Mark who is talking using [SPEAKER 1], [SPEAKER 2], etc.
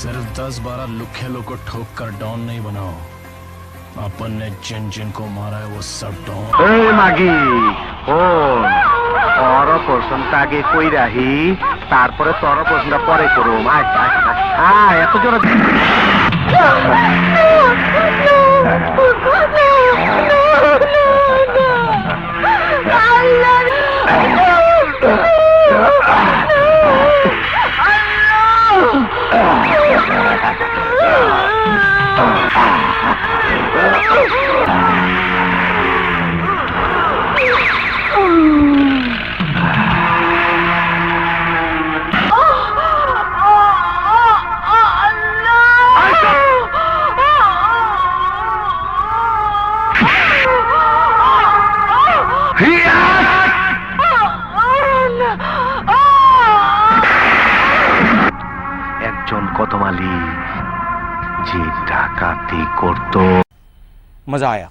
[SPEAKER 1] सिर्फ 10-12 लुखे लोग को ठोक कर डॉन नहीं बनाओ। अपन ने जिन जिन को मारा है वो सब डॉन।
[SPEAKER 2] মাগি শোন, তোর প্রশ্নটা আগে কই রাহি, তারপরে তোর প্রশ্নটা পরে করুম। এত জোরে একজন কোতোয়ালি যে ডাকাতি করতো।
[SPEAKER 3] मजा आया।